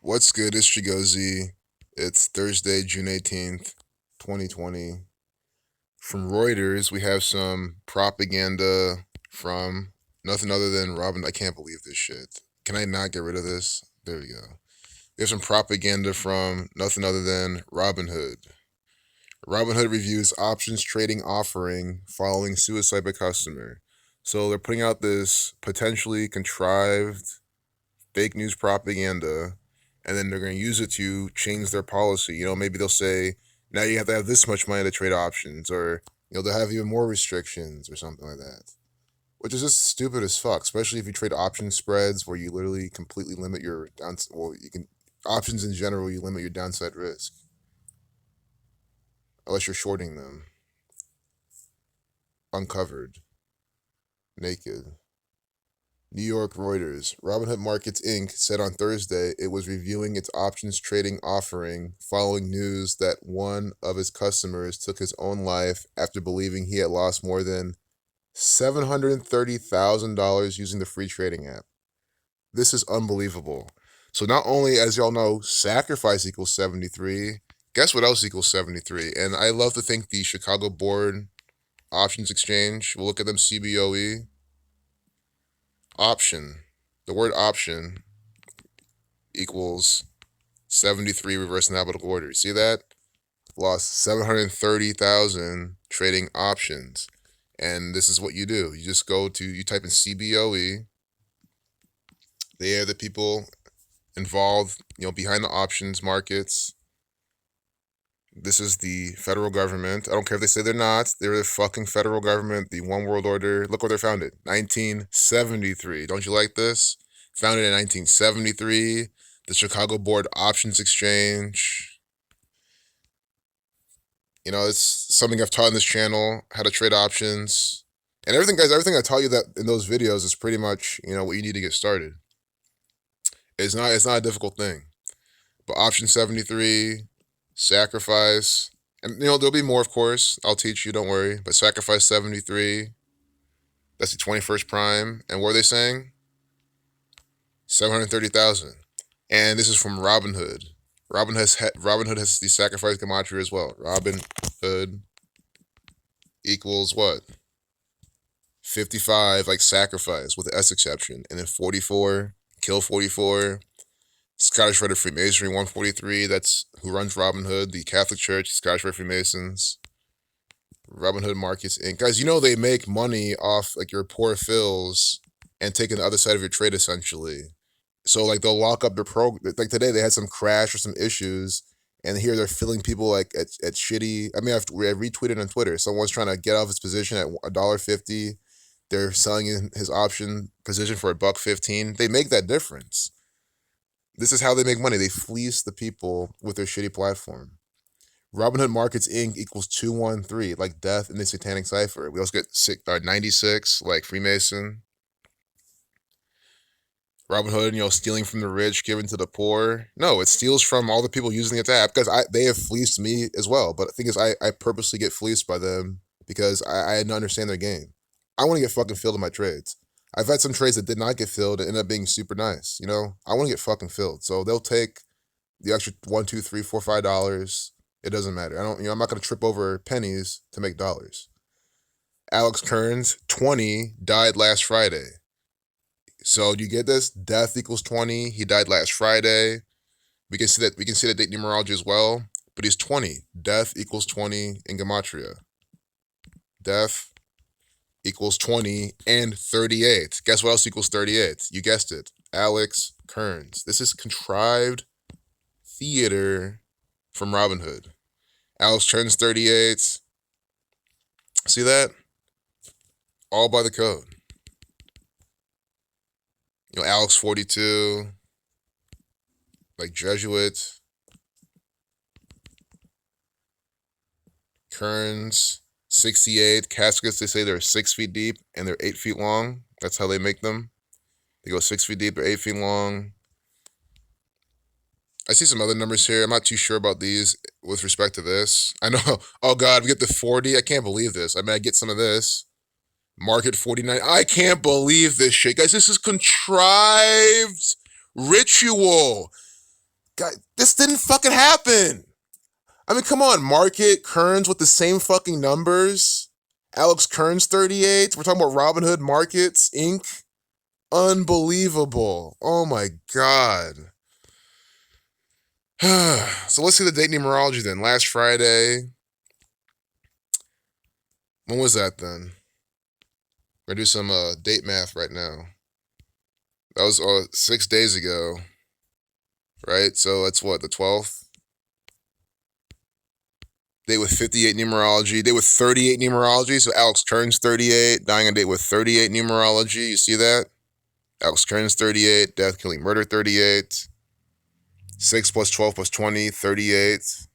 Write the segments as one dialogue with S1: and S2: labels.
S1: What's good? It's Chigozy. It's Thursday, June 18th, 2020. From Reuters, we have some propaganda from nothing other than Robin. I can't believe this shit. Can I not get rid of this? There we go. We have some propaganda from nothing other than Robinhood. Robinhood reviews options trading offering following suicide by customer. So they're putting out this potentially contrived fake news propaganda, and then they're going to use it to change their policy. Maybe they'll say, now you have to have this much money to trade options, or, they'll have even more restrictions or something like that. Which is just stupid as fuck, especially if you trade option spreads where you literally completely limit your downside. Well, you can, options in general, you limit your downside risk, unless you're shorting them. Uncovered. Naked. New York Reuters. Robinhood Markets Inc. said on Thursday it was reviewing its options trading offering following news that one of its customers took his own life after believing he had lost more than $730,000 using the free trading app. This is unbelievable. So not only, as y'all know, sacrifice equals 73, guess what else equals 73? And I love to think the Chicago Board Options Exchange, we'll look at them CBOE, option. The word option equals 73 reverse alphabetical order. See that? Lost 730,000 trading options. And this is what you do. You just you type in CBOE. They are the people involved, behind the options markets. This is the federal government. I don't care if they say they're not. They're the fucking federal government, the one world order. Look where they're founded. 1973. Don't you like this? Founded in 1973. The Chicago Board Options Exchange. It's something I've taught in this channel, how to trade options. And everything, guys, everything I taught you that in those videos is pretty much, what you need to get started. It's not a difficult thing. But option 73, sacrifice, and there'll be more, of course. I'll teach you, don't worry. But sacrifice 73, that's the 21st prime. And what are they saying? 730,000. And this is from Robinhood. Robinhood has the sacrifice gematria as well. Robinhood equals what? 55, like sacrifice with the S exception. And then 44, kill 44. Scottish Rite of Freemasonry 143, that's who runs Robinhood, the Catholic Church, Scottish Rite of Freemasons. Robinhood Markets Inc. Guys, they make money off like your poor fills and taking the other side of your trade essentially. So like they'll lock up their like today they had some crash or some issues, and here they're filling people like at shitty. I mean, I've retweeted on Twitter. Someone's trying to get off his position at $1.50. They're selling his option position for $1.15. They make that difference. This is how they make money. They fleece the people with their shitty platform. Robinhood Markets Inc. equals 213, like death in the satanic cipher. We also get 96, like Freemason. Robinhood, stealing from the rich, giving to the poor. No, it steals from all the people using its app because they have fleeced me as well. But the thing is, I purposely get fleeced by them because I didn't understand their game. I want to get fucking filled in my trades. I've had some trades that did not get filled and end up being super nice. I want to get fucking filled. So they'll take the extra $1, $2, $3, $4, $5. It doesn't matter. I'm not gonna trip over pennies to make dollars. Alex Kearns, 20, died last Friday. So do you get this? Death equals 20. He died last Friday. We can see that date numerology as well. But he's 20. Death equals 20 in gematria. Death equals 20 and 38. Guess what else equals 38? You guessed it. Alex Kearns. This is contrived theater from Robinhood. Alex Kearns 38. See that? All by the code. Alex 42. Like Jesuit. Kearns 68. Caskets, they say they're 6 feet deep and they're 8 feet long. That's how they make them. They go 6 feet deep, they're 8 feet long. I see some other numbers here. I'm not too sure about these with respect to this. I know, oh God, we get the 40. I can't believe this. I get some of this. Market 49. I can't believe this shit. Guys, this is contrived ritual. God, this didn't fucking happen. I mean, come on, Market, Kearns with the same fucking numbers. Alex Kearns 38. We're talking about Robinhood Markets Inc. Unbelievable. Oh my god. So let's see the date numerology then. Last Friday. When was that then? We're gonna do some date math right now. That was 6 days ago, right? So that's what, the 12th? Date with 58 numerology. Date with 38 numerology. So Alex Kearns 38, dying on date with 38 numerology. You see that? Alex Kearns 38, death, killing, murder 38. 6 plus 12 plus 20, 38.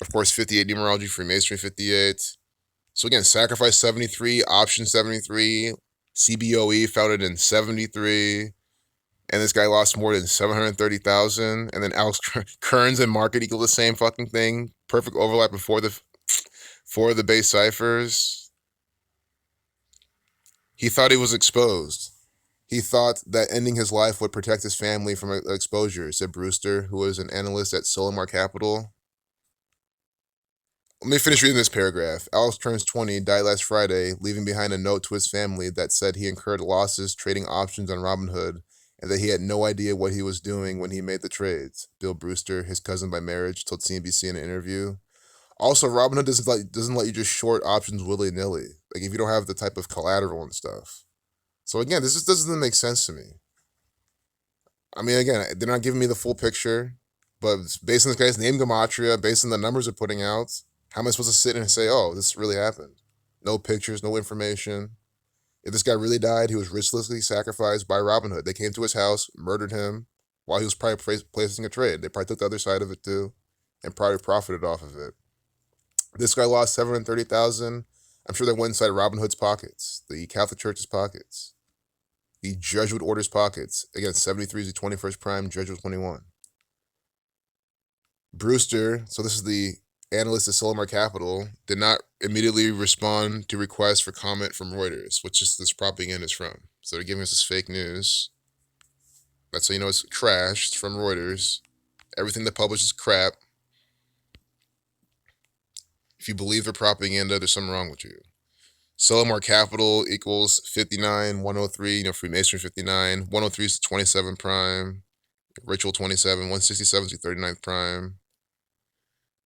S1: Of course, 58 numerology, Freemasonry 58. So again, sacrifice 73, option 73, CBOE founded in 73. And this guy lost more than 730,000. And then Alex Kearns and market equal the same fucking thing. Perfect overlap before the base ciphers. He thought he was exposed. He thought that ending his life would protect his family from exposure, said Brewster, who was an analyst at Solimar Capital. Let me finish reading this paragraph. Alex Kearns 20 died last Friday, leaving behind a note to his family that said he incurred losses trading options on Robinhood and that he had no idea what he was doing when he made the trades. Bill Brewster, his cousin by marriage, told CNBC in an interview. Also, Robinhood doesn't let you just short options willy-nilly, like if you don't have the type of collateral and stuff. So again, this just doesn't make sense to me. I mean, again, they're not giving me the full picture, but based on this guy's name gematria, based on the numbers they're putting out, how am I supposed to sit and say, oh, this really happened? No pictures, no information. If this guy really died, he was ruthlessly sacrificed by Robinhood. They came to his house, murdered him while he was probably placing a trade. They probably took the other side of it too and probably profited off of it. This guy lost 730,000. I'm sure they went inside Robinhood's pockets, the Catholic Church's pockets, the Jesuit Order's pockets. Again, 73 is the 21st prime, Jesuit 21. Brewster, so this is the analyst at Solimar Capital, did not immediately respond to requests for comment from Reuters, which is this propaganda is from. So they're giving us this fake news. That's how you know it's trash. It's from Reuters. Everything they publish is crap. If you believe their propaganda, there's something wrong with you. Solimar Capital equals 59, 103, Freemasonry 59, 103 is the 27 prime, Ritual 27, 167 is the 39th prime.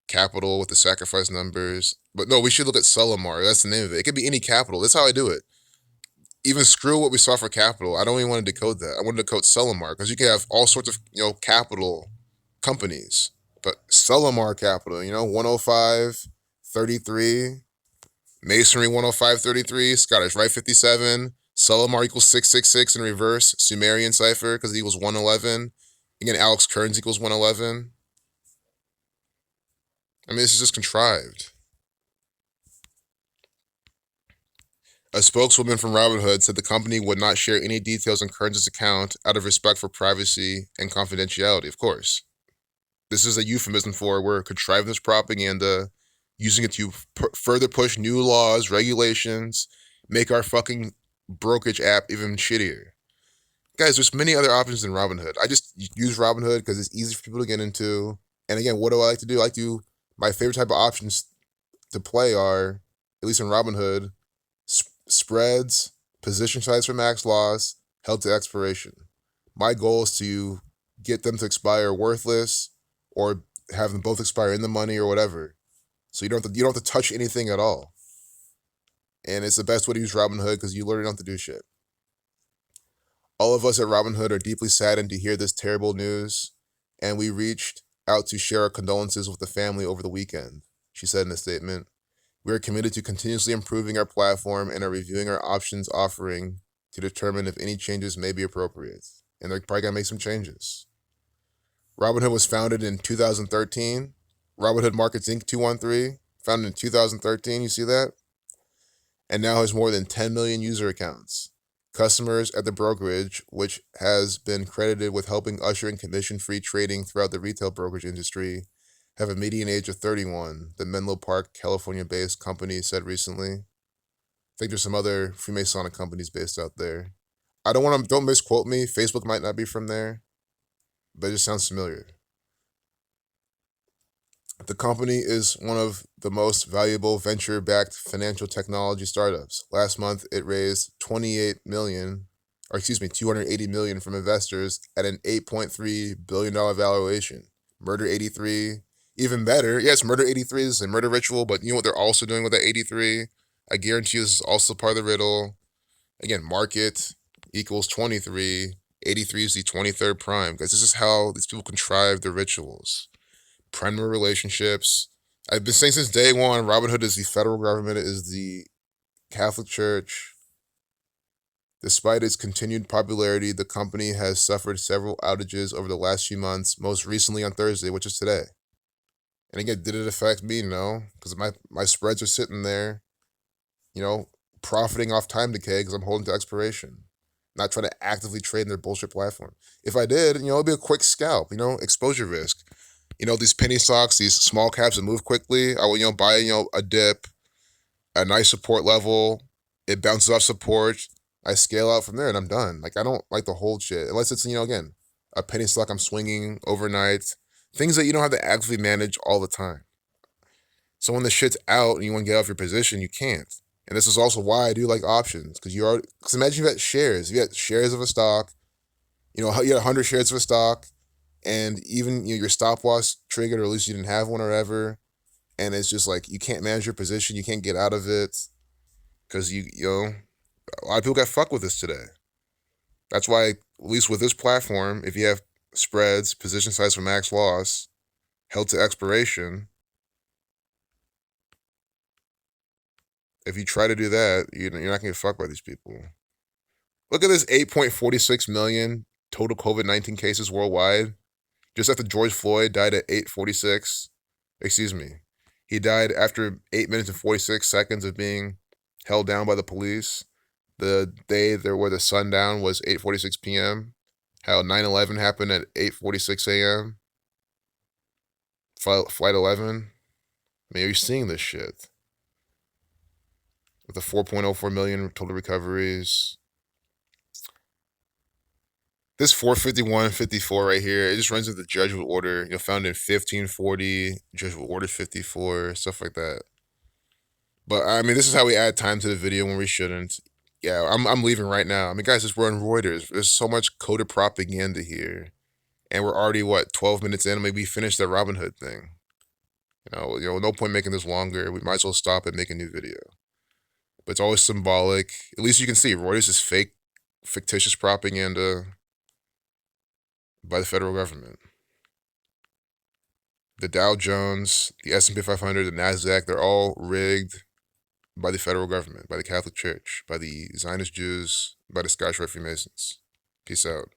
S1: Capital with the sacrifice numbers. But no, we should look at Solimar. That's the name of it. It could be any capital. That's how I do it. Even screw what we saw for capital. I don't even want to decode that. I want to decode Solimar because you can have all sorts of, capital companies. But Solimar Capital, 105, 33, Masonry 105, 33, Scottish Rite 57, Solimar equals 666 in reverse, Sumerian cipher because it equals 111. Again, Alex Kearns equals 111. I mean, this is just contrived. A spokeswoman from Robinhood said the company would not share any details on Kearns' account out of respect for privacy and confidentiality, of course. This is a euphemism for we're contriving this propaganda, using it to further push new laws, regulations, make our fucking brokerage app even shittier. Guys, there's many other options than Robinhood. I just use Robinhood because it's easy for people to get into. And again, what do I like to do? I like to my favorite type of options to play are, at least in Robinhood, spreads, position size for max loss, held to expiration. My goal is to get them to expire worthless or have them both expire in the money or whatever. So you don't have to touch anything at all. And it's the best way to use Robinhood because you literally don't have to do shit. All of us at Robinhood are deeply saddened to hear this terrible news, and we reached out to share our condolences with the family over the weekend, she said in a statement. We are committed to continuously improving our platform and are reviewing our options offering to determine if any changes may be appropriate. And they're probably going to make some changes. Robinhood was founded in 2013. Robinhood Markets Inc. 213, founded in 2013. You see that? And now has more than 10 million user accounts. Customers at the brokerage, which has been credited with helping usher in commission-free trading throughout the retail brokerage industry, have a median age of 31, the Menlo Park, California-based company said recently. I think there's some other Freemasonic companies based out there. Don't misquote me. Facebook might not be from there. That just sounds familiar. The company is one of the most valuable venture-backed financial technology startups. Last month, it raised 280 million from investors at an $8.3 billion valuation. Murder 83, even better. Yes, Murder 83 is a murder ritual, but you know what they're also doing with that 83? I guarantee you this is also part of the riddle. Again, market equals 23. 83 is the 23rd prime, because this is how these people contrive their rituals. Primary relationships. I've been saying since day one, Robinhood is the federal government, it is the Catholic Church. Despite its continued popularity, the company has suffered several outages over the last few months, most recently on Thursday, which is today. And again, did it affect me? No, because my spreads are sitting there, you know, profiting off time decay because I'm holding to expiration, not trying to actively trade in their bullshit platform. If I did, it'd be a quick scalp, exposure risk. These penny stocks, these small caps that move quickly, I will, buy, a dip, a nice support level. It bounces off support. I scale out from there and I'm done. Like, I don't like to hold shit unless it's, again, a penny stock I'm swinging overnight. Things that you don't have to actively manage all the time. So when the shit's out and you want to get off your position, you can't. And this is also why I do like options, because imagine you had shares. You had shares of a stock, you had 100 shares of a stock, and even your stop loss triggered, or at least you didn't have one or ever, and it's just like you can't manage your position, you can't get out of it, because a lot of people got fucked with this today. That's why, at least with this platform, if you have spreads, position size for max loss, held to expiration, if you try to do that, you're not gonna get fucked by these people. Look at this 8.46 million total COVID-19 cases worldwide. Just after George Floyd died at 8:46, excuse me, he died after 8 minutes and 46 seconds of being held down by the police. The day there where the sundown was 8:46 p.m. How 9/11 happened at 8:46 a.m. Flight 11. I mean, are you seeing this shit? With the 4.04 million total recoveries. This 451.54 right here, it just runs with the Judgment Order, found in 1540, Judgment Order 54, stuff like that. But I mean, this is how we add time to the video when we shouldn't. Yeah, I'm leaving right now. I mean, guys, we're on Reuters. There's so much coded propaganda here, and we're already 12 minutes in. Maybe we finished that Robinhood thing. No point making this longer. We might as well stop and make a new video. But it's always symbolic. At least you can see Reuters is fake, fictitious propaganda by the federal government. The Dow Jones, the S&P 500, the NASDAQ, they're all rigged by the federal government, by the Catholic Church, by the Zionist Jews, by the Scottish Rite Freemasons. Peace out.